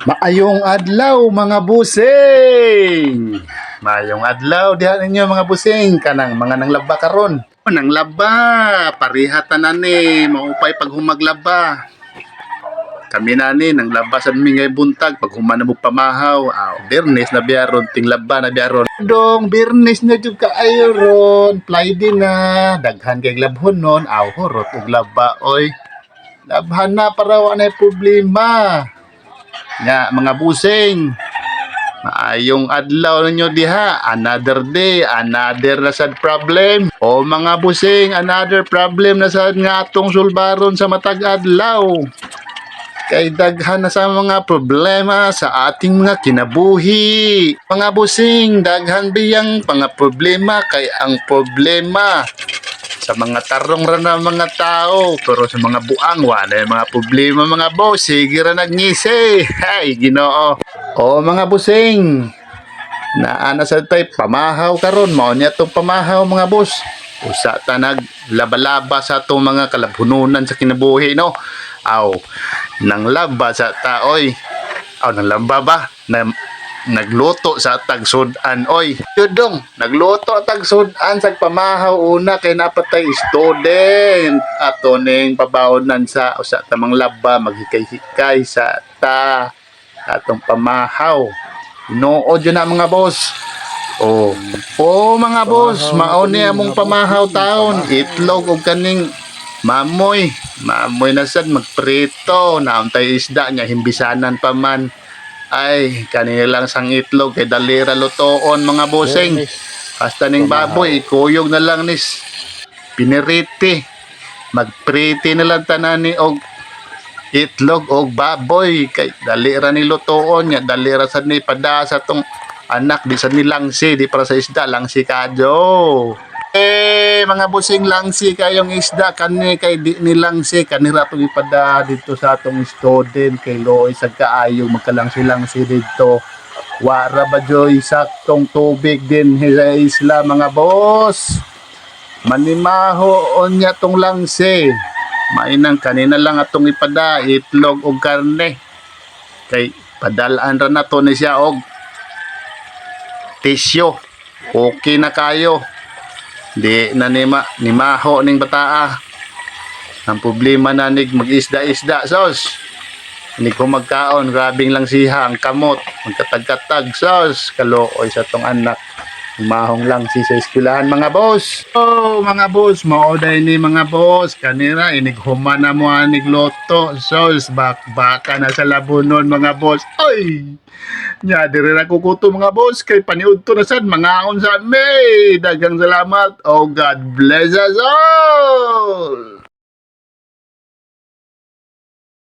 Maayong adlaw mga busing. Maayong adlaw diha ninyo mga busing kanang mga nanglaba karon. Nanglaba, pariha tanan ni maupay pag humaglaba. Kami nani nanglaba sa mingay buntag pag humana mo pamahaw. Birnes na biyaron, tinglaba na biyaron. Dong birnes na jud kaayo ron. Friday na daghan kay labhon non. Horot ug laba oy. Labhan na para wa na problema. Nga mga busing, maayong adlaw ninyo diha. Another day, another na sad problem. O mga busing, another problem na sad nga atong sulbaron sa matag adlaw. Kay daghan na sa mga problema sa ating mga kinabuhi. Mga busing, daghan biyang mga problema kay ang problema sa mga tarong ra na mga tao, pero sa mga buang wala yung mga problema mga boss. Sige ra nagngisi. Hay Ginoo. O mga busing, naa na sa tay pamahaw karon, mao niya tong pamahaw mga boss. Usa ta naglaba-laba sa atong mga kalabhununan sa kinabuhi no. Nang laba sa taoy. Nang laba ba na nagluto sa tagsudan oy. Yudong nagluto tagsudan sa pamahaw una kay napatay student ato ning pabaonan sa usa tamang laba maghikay-hikay sa atong pamahaw. Nood yun na mga boss. Mga boss, mao ni among pamahaw taon, itlog og kaning mamoy na sad magprito, nauntay isda nya himbisanan pa man. Ay, kanilang sang itlog kay dalira lutoon mga busing. Hasta ning baboy, ikuyog na lang nis piniriti. Magpriti na lang tanan ni og itlog og baboy kay dalira ni lutoon nya dalira sad ni pada sa tong anak di sad ni langsi di para sa isda langsi kadyo. Mga busing langsi kayong isda kani kay di nilangsi kanira tong ipada dito sa atong student kay looy sa kaayo magkalangsi-langsi dito. Wara ba joy saktong tubig din sa isla mga boss. Manimaho onya tong langsi. Mainang kanina lang atong ipada itlog og karne. Kay padalaan ra nato ni siya og tisyo. Okay na kayo. Di na nimaho ning bataa. Ang problema na nig mag-isda-isda sos. Hindi ko magkaon, grabing lang siha ang kamot. Magkatag-katag sos. Kalooy sa tong anak. Mahong lang si sa eskwelahan mga boss. Mga boss, maoday ni mga boss. Kanira inighuman na mo anig loto. Sos, baka na sa labunon mga boss. Oy! Nya dire ra kukuto mga boss kay paniud to na sad mangaon sa me. Daghang salamat. Oh God bless us all.